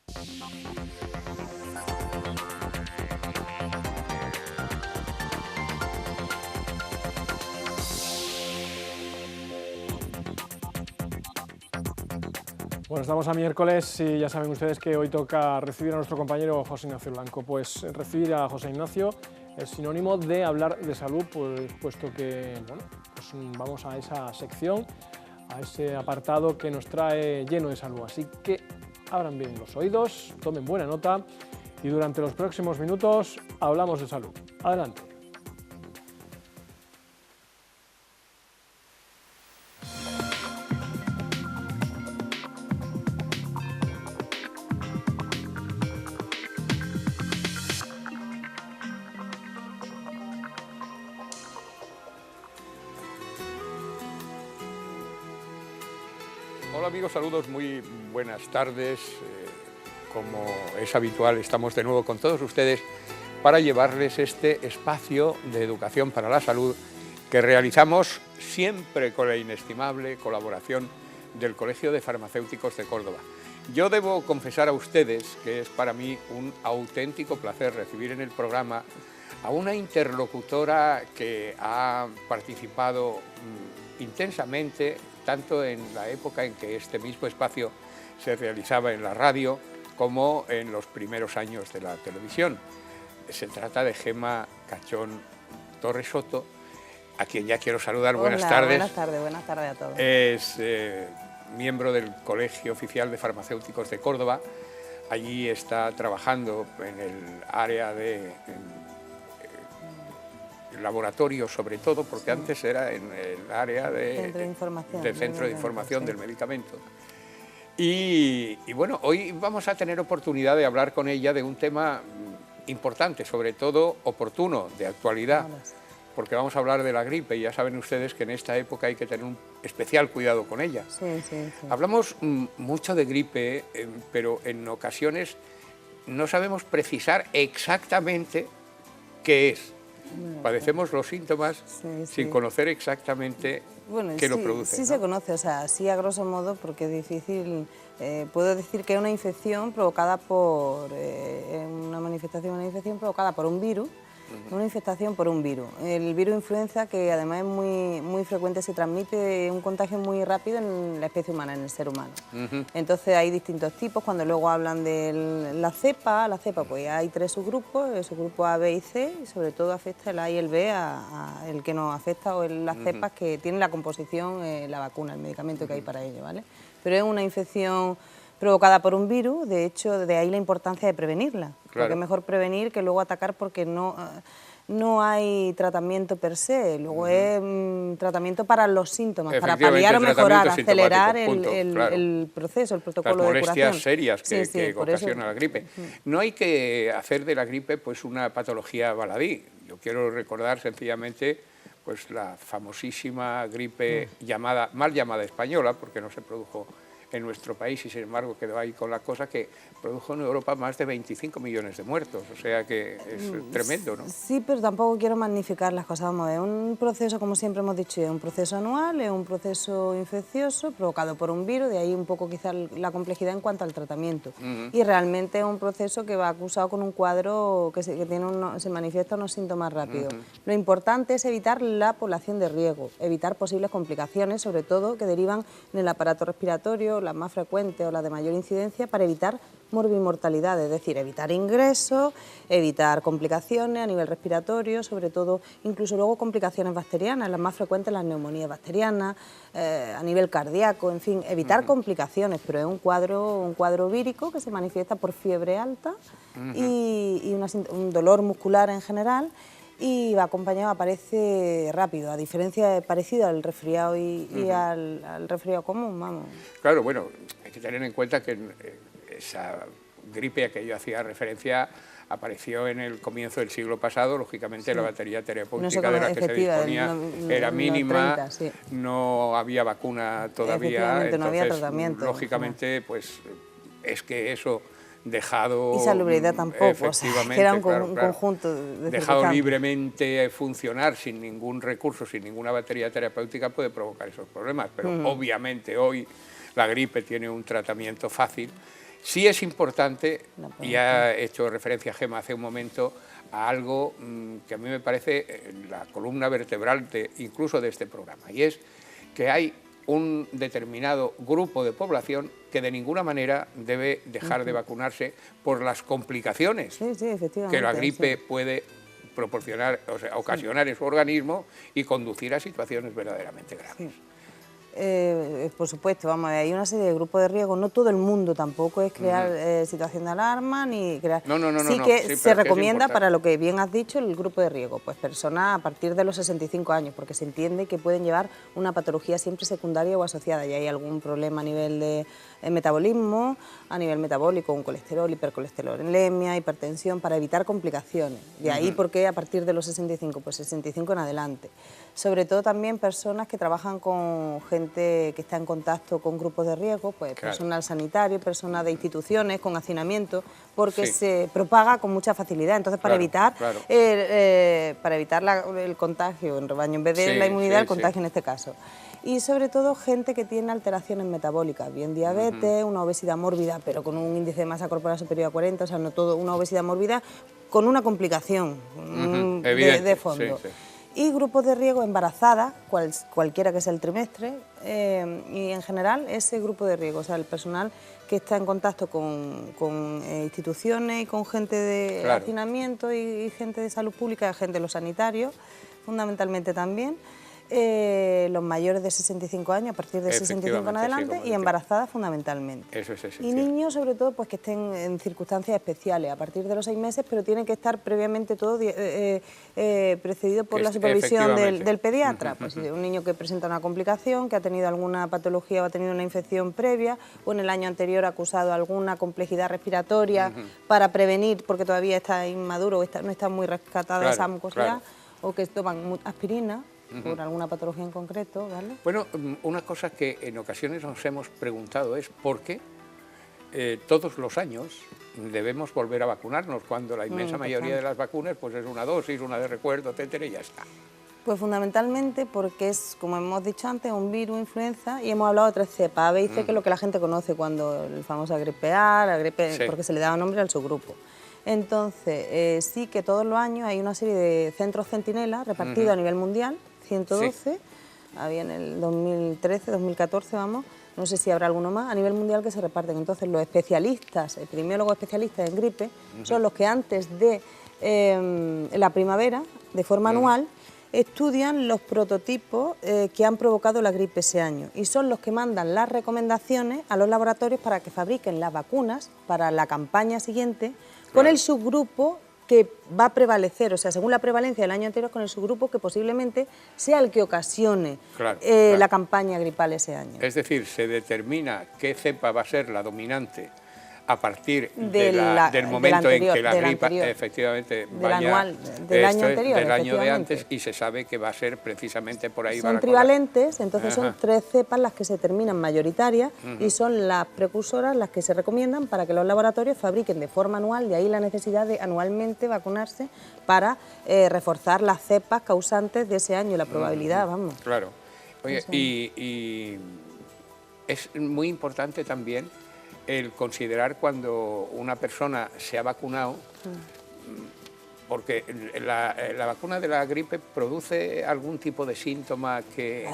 Bueno, estamos a miércoles y ya saben ustedes que hoy toca recibir a nuestro compañero José Ignacio Blanco. Pues recibir a José Ignacio es sinónimo de hablar de salud, pues, puesto que bueno, pues vamos a esa sección, a ese apartado que nos trae lleno de salud. Así que abran bien los oídos, tomen buena nota y durante los próximos minutos hablamos de salud. Adelante. Hola amigos, saludos, muy buenas tardes. Como es habitual, estamos de nuevo con todos ustedes para llevarles este espacio de educación para la salud que realizamos siempre con la inestimable colaboración del Colegio de Farmacéuticos de Córdoba. Yo debo confesar a ustedes que es para mí un auténtico placer recibir en el programa a una interlocutora que ha participado intensamente tanto en la época en que este mismo espacio se realizaba en la radio como en los primeros años de la televisión. Se trata de Gemma Cachón Torres Soto, a quien ya quiero saludar. Hola, buenas tardes. Buenas tardes a todos. Es miembro del Colegio Oficial de Farmacéuticos de Córdoba. Allí está trabajando en el área de laboratorio, sobre todo, porque sí, antes era en el área del Centro de Información del Medicamento. Y bueno, hoy vamos a tener oportunidad de hablar con ella de un tema importante, sobre todo oportuno, de actualidad, porque vamos a hablar de la gripe y ya saben ustedes que en esta época hay que tener un especial cuidado con ella. Sí. Hablamos mucho de gripe, pero en ocasiones no sabemos precisar exactamente qué es. Padecemos los síntomas sin conocer exactamente qué lo produce. Sí, ¿no? Se conoce, o sea, sí a grosso modo, porque es difícil. Puedo decir que es una infección provocada por una infección provocada por un virus. Una infectación por un virus. El virus influenza, que además es muy frecuente, se transmite un contagio muy rápido en la especie humana, en el ser humano. Entonces hay distintos tipos. Cuando luego hablan de la cepa pues hay 3 subgrupos, el subgrupo A, B y C, y sobre todo afecta el A y el B el que nos afecta o las cepas que tienen la composición, la vacuna, el medicamento que hay para ello, ¿vale? Pero es una infección provocada por un virus, de hecho, de ahí la importancia de prevenirla. Claro. Porque es mejor prevenir que luego atacar, porque no hay tratamiento per se, luego es tratamiento para los síntomas, para paliar o mejorar, acelerar el proceso, el protocolo de curación. Las molestias serias que ocasiona la gripe. No hay que hacer de la gripe pues una patología baladí. Yo quiero recordar sencillamente pues la famosísima gripe mal llamada española, porque no se produjo en nuestro país y sin embargo quedó ahí con la cosa, que produjo en Europa más de 25 millones de muertos, o sea que es tremendo, ¿no? Sí, pero tampoco quiero magnificar las cosas. Vamos a ver, un proceso, como siempre hemos dicho, es un proceso anual, es un proceso infeccioso provocado por un virus, de ahí un poco quizás la complejidad en cuanto al tratamiento. Y realmente es un proceso que va acusado con un cuadro que se manifiesta unos síntomas rápidos. Lo importante es evitar la población de riesgo, evitar posibles complicaciones, sobre todo que derivan en el aparato respiratorio, las más frecuentes o las de mayor incidencia, para evitar morbimortalidad, es decir, evitar ingresos, evitar complicaciones a nivel respiratorio, sobre todo incluso luego complicaciones bacterianas, las más frecuentes las neumonías bacterianas, a nivel cardíaco, en fin, evitar complicaciones, pero es un cuadro vírico que se manifiesta por fiebre alta y un dolor muscular en general, y va acompañado, aparece rápido, a diferencia parecido al resfriado y al resfriado común, vamos. Claro, bueno, hay que tener en cuenta que esa gripe a que yo hacía referencia apareció en el comienzo del siglo pasado. Lógicamente la batería terapéutica de la que se disponía era mínima, 30, no había vacuna todavía, entonces, no había tratamiento. Lógicamente, pues es que eso dejado... Y salubridad tampoco, efectivamente, o sea, que era un conjunto de dejado libremente funcionar sin ningún recurso, sin ninguna batería terapéutica, puede provocar esos problemas, pero obviamente hoy la gripe tiene un tratamiento fácil. Sí es importante, y ha hecho referencia Gemma hace un momento, a algo que a mí me parece la columna vertebral incluso de este programa, y es que hay un determinado grupo de población que de ninguna manera debe dejar de vacunarse por las complicaciones que la gripe puede proporcionar, o sea, ocasionar en su organismo y conducir a situaciones verdaderamente graves. Por supuesto, vamos a ver, hay una serie de grupos de riesgo, no todo el mundo tampoco es crear situación de alarma ni crear... Sí que se recomienda para lo que bien has dicho el grupo de riesgo, pues personas a partir de los 65 años, porque se entiende que pueden llevar una patología siempre secundaria o asociada, y hay algún problema a nivel de metabolismo, a nivel metabólico, un colesterol, hipercolesterolemia, hipertensión, para evitar complicaciones. De ahí por qué a partir de los 65, pues 65 en adelante. Sobre todo también personas que trabajan con gente que está en contacto con grupos de riesgo, pues personal sanitario, personas de instituciones con hacinamiento, porque se propaga con mucha facilidad. Entonces, para evitar el contagio en rebaño, en vez de la inmunidad, el contagio en este caso. Y sobre todo gente que tiene alteraciones metabólicas, bien diabetes, una obesidad mórbida, pero con un índice de masa corporal superior a 40, o sea, no todo, una obesidad mórbida con una complicación de fondo. Y grupos de riesgo embarazadas, cualquiera que sea el trimestre, y en general ese grupo de riesgo, o sea, el personal que está en contacto con instituciones y con gente de hacinamiento y gente de salud pública, gente de los sanitarios, fundamentalmente también. Los mayores de 65 años, a partir de 65 en adelante, y embarazadas fundamentalmente. Eso es esencial. Y niños, sobre todo, pues que estén en circunstancias especiales, a partir de los 6 meses, pero tienen que estar previamente todo precedido por la supervisión del pediatra. Pues si un niño que presenta una complicación, que ha tenido alguna patología o ha tenido una infección previa, o en el año anterior ha acusado alguna complejidad respiratoria para prevenir, porque todavía está inmaduro, no está muy rescatada esa mucosidad, o que toman aspirina, por alguna patología en concreto, ¿vale? Bueno, una cosa que en ocasiones nos hemos preguntado es por qué todos los años debemos volver a vacunarnos, cuando la inmensa mayoría de las vacunas pues es una dosis, una de recuerdo, etcétera, y ya está. Pues fundamentalmente porque es, como hemos dicho antes, un virus influenza, y hemos hablado de 3 cepas, A, B y C, que es lo que la gente conoce cuando el famoso gripe A, la gripe, porque se le daba nombre al subgrupo. Entonces, sí que todos los años hay una serie de centros centinelas repartidos a nivel mundial, 112, había en el 2013, 2014, vamos, no sé si habrá alguno más, a nivel mundial que se reparten. Entonces los especialistas, epidemiólogos especialistas en gripe, son los que antes de la primavera, de forma anual, estudian los prototipos que han provocado la gripe ese año, y son los que mandan las recomendaciones a los laboratorios para que fabriquen las vacunas para la campaña siguiente con el subgrupo que va a prevalecer, o sea, según la prevalencia del año anterior, con el subgrupo que posiblemente sea el que ocasione la campaña gripal ese año. Es decir, se determina qué cepa va a ser la dominante a partir del momento en que la gripe efectivamente vaya del año anterior, del año de antes, y se sabe que va a ser precisamente por ahí. Son trivalentes, entonces son 3 cepas las que se determinan mayoritarias y son las precursoras las que se recomiendan para que los laboratorios fabriquen de forma anual, de ahí la necesidad de anualmente vacunarse para reforzar las cepas causantes de ese año, la probabilidad, vamos. Claro. Oye, y es muy importante también el considerar cuando una persona se ha vacunado, porque la vacuna de la gripe produce algún tipo de síntoma que...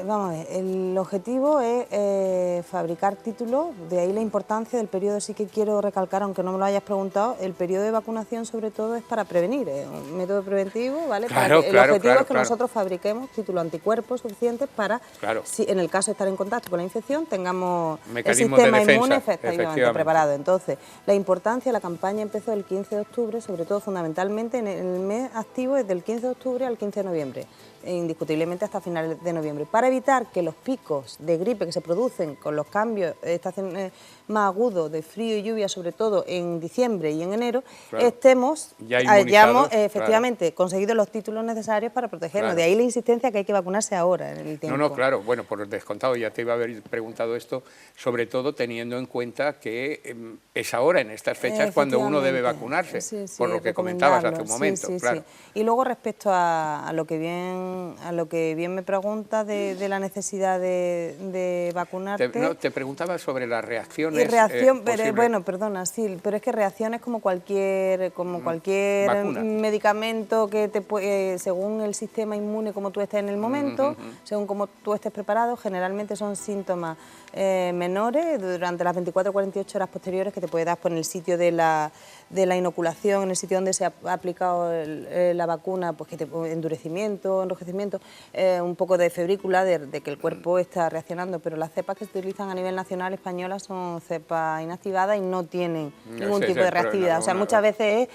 Vamos a ver, el objetivo es fabricar títulos, de ahí la importancia del periodo. Sí que quiero recalcar, aunque no me lo hayas preguntado, el periodo de vacunación sobre todo es para prevenir, es un método preventivo, ¿vale? El objetivo es que nosotros fabriquemos títulos anticuerpos suficientes para, si en el caso de estar en contacto con la infección, tengamos mecanismos el sistema de defensa, inmune efectivamente preparado. Entonces, la importancia, la campaña empezó el 15 de octubre, sobre todo fundamentalmente en el mes activo desde el 15 de octubre al 15 de noviembre, indiscutiblemente hasta finales de noviembre, para evitar que los picos de gripe que se producen con los cambios más agudos de frío y lluvia, sobre todo en diciembre y en enero, hayamos efectivamente conseguido los títulos necesarios para protegernos. De ahí la insistencia que hay que vacunarse ahora en el tiempo. No, claro, bueno, por descontado, ya te iba a haber preguntado esto, sobre todo teniendo en cuenta que es ahora, en estas fechas, cuando uno debe vacunarse, por lo que comentabas hace un momento. Y luego respecto a lo que bien a lo que bien me pregunta de la necesidad de vacunarte... Te preguntaba sobre las reacciones... Y reacción, bueno, perdona, sí, pero es que reacciones como cualquier medicamento que según el sistema inmune, como tú estés en el momento, según como tú estés preparado, generalmente son síntomas menores durante las 24 o 48 horas posteriores que te puede dar por el sitio de la inoculación, en el sitio donde se ha aplicado la vacuna, pues que endurecimiento, enrojecimiento, un poco de febrícula, de que el cuerpo está reaccionando, pero las cepas que se utilizan a nivel nacional española son cepas inactivadas y no tienen ningún tipo de reactividad. O sea, muchas veces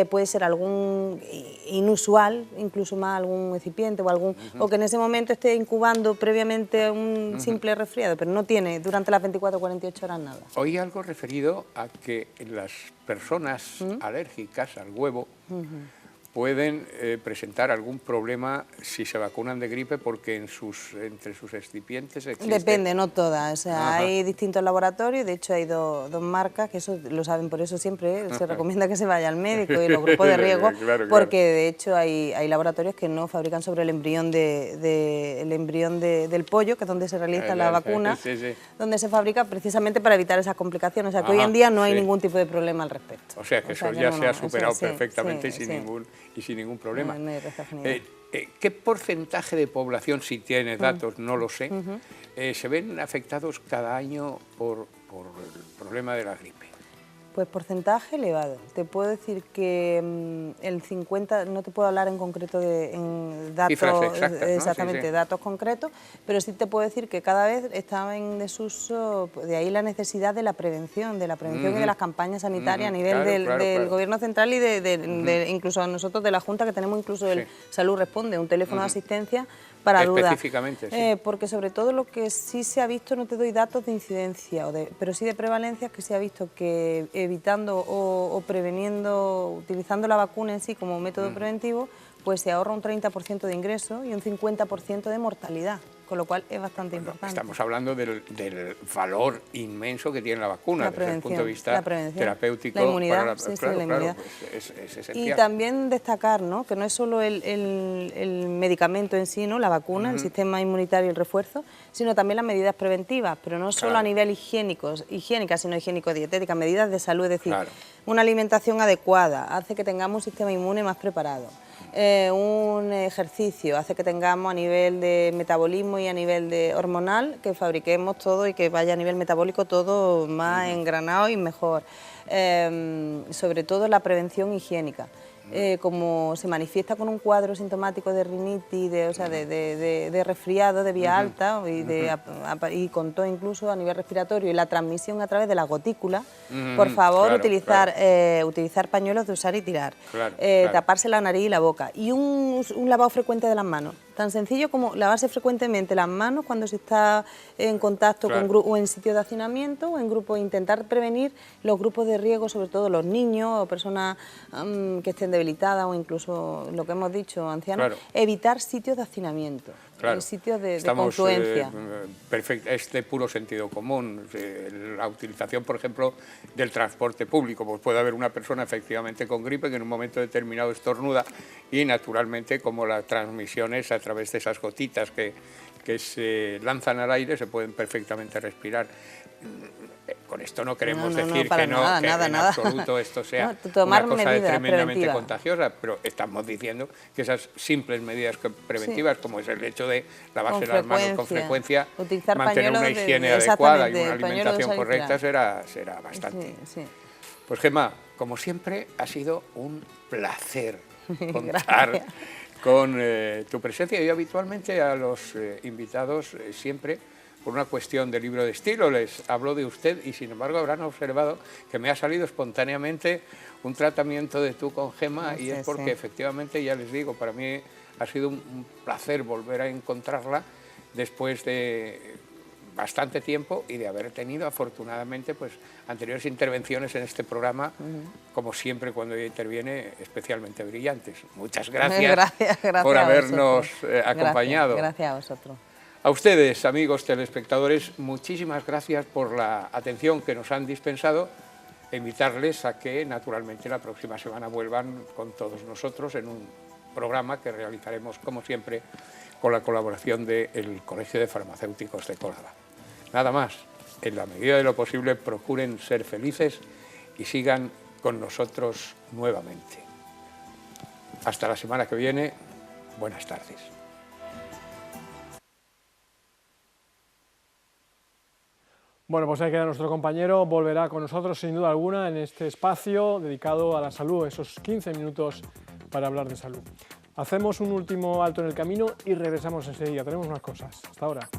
puede ser algún inusual, incluso más algún excipiente o que en ese momento esté incubando previamente un simple resfriado, pero no tiene durante las 24 o 48 horas nada. Oí algo referido a que las personas alérgicas al huevo pueden presentar algún problema si se vacunan de gripe porque entre sus excipientes existe... Depende, no todas. O sea, hay distintos laboratorios, de hecho hay dos marcas, que eso lo saben, por eso siempre se recomienda que se vaya al médico y los grupos de riesgo, porque de hecho hay laboratorios que no fabrican sobre el embrión del pollo, que es donde se realiza la vacuna, donde se fabrica precisamente para evitar esas complicaciones. O sea, que hoy en día no hay ningún tipo de problema al respecto. O sea, que eso ya se ha superado perfectamente sin ningún problema. ¿Qué porcentaje de población, si tienes datos, no lo sé, se ven afectados cada año por el problema de la gripe? Pues porcentaje elevado. Te puedo decir que el 50, no te puedo hablar en concreto en datos, cifras exactas, ¿no? Exactamente, datos concretos, pero sí te puedo decir que cada vez está en desuso, de ahí la necesidad de la prevención y de las campañas sanitarias a nivel del Gobierno central y incluso nosotros de la Junta, que tenemos incluso el Salud Responde, un teléfono de asistencia para dudas. Específicamente, sí. Porque sobre todo lo que sí se ha visto, no te doy datos de incidencia, pero sí de prevalencia, que se ha visto que evitando o preveniendo, utilizando la vacuna en sí como método preventivo, pues se ahorra un 30% de ingreso y un 50% de mortalidad, con lo cual es bastante importante. Estamos hablando del valor inmenso que tiene la vacuna desde el punto de vista terapéutico. La inmunidad, la inmunidad. Pues es esencial. Y también destacar, ¿no?, que no es solo el medicamento en sí, ¿no?, la vacuna, el sistema inmunitario y el refuerzo, sino también las medidas preventivas, pero no solo a nivel higiénicas, sino higiénico-dietéticas, medidas de salud, es decir, una alimentación adecuada hace que tengamos un sistema inmune más preparado. Un ejercicio hace que tengamos a nivel de metabolismo y a nivel de hormonal, que fabriquemos todo y que vaya a nivel metabólico todo más engranado y mejor. Sobre todo la prevención higiénica. Como se manifiesta con un cuadro sintomático de rinitis, de resfriado de vía alta y con todo incluso a nivel respiratorio y la transmisión a través de la gotícula, por favor utilizar pañuelos de usar y tirar, taparse la nariz y la boca y un lavado frecuente de las manos. Tan sencillo como lavarse frecuentemente las manos cuando se está en contacto con o en sitio de hacinamiento o en grupo, intentar prevenir los grupos de riesgo, sobre todo los niños o personas que estén debilitadas o incluso, lo que hemos dicho, ancianos, evitar sitios de hacinamiento. Sitios de confluencia. Es de puro sentido común. La utilización, por ejemplo, del transporte público. Pues puede haber una persona efectivamente con gripe que en un momento determinado estornuda y naturalmente, como la transmisión es a través de esas gotitas que se lanzan al aire, se pueden perfectamente respirar. Con esto no queremos decir que en absoluto esto sea una cosa tremendamente contagiosa, pero estamos diciendo que esas simples medidas preventivas, como es el hecho de lavarse las manos con frecuencia, utilizar mantener una higiene adecuada y una alimentación correcta será bastante. Pues Gemma, como siempre, ha sido un placer contar con tu presencia. Yo habitualmente a los invitados siempre, por una cuestión de libro de estilo, les hablo de usted y sin embargo habrán observado que me ha salido espontáneamente un tratamiento de tú con Gemma y es porque efectivamente, ya les digo, para mí ha sido un placer volver a encontrarla después de bastante tiempo y de haber tenido afortunadamente pues anteriores intervenciones en este programa, como siempre cuando ella interviene, especialmente brillantes. Muchas gracias, por habernos acompañado. Gracias a vosotros. A ustedes, amigos telespectadores, muchísimas gracias por la atención que nos han dispensado. Invitarles a que, naturalmente, la próxima semana vuelvan con todos nosotros en un programa que realizaremos, como siempre, con la colaboración del Colegio de Farmacéuticos de Córdoba. Nada más, en la medida de lo posible procuren ser felices y sigan con nosotros nuevamente. Hasta la semana que viene, buenas tardes. Bueno, pues ahí queda nuestro compañero, volverá con nosotros sin duda alguna en este espacio dedicado a la salud, esos 15 minutos para hablar de salud. Hacemos un último alto en el camino y regresamos enseguida, tenemos más cosas. Hasta ahora.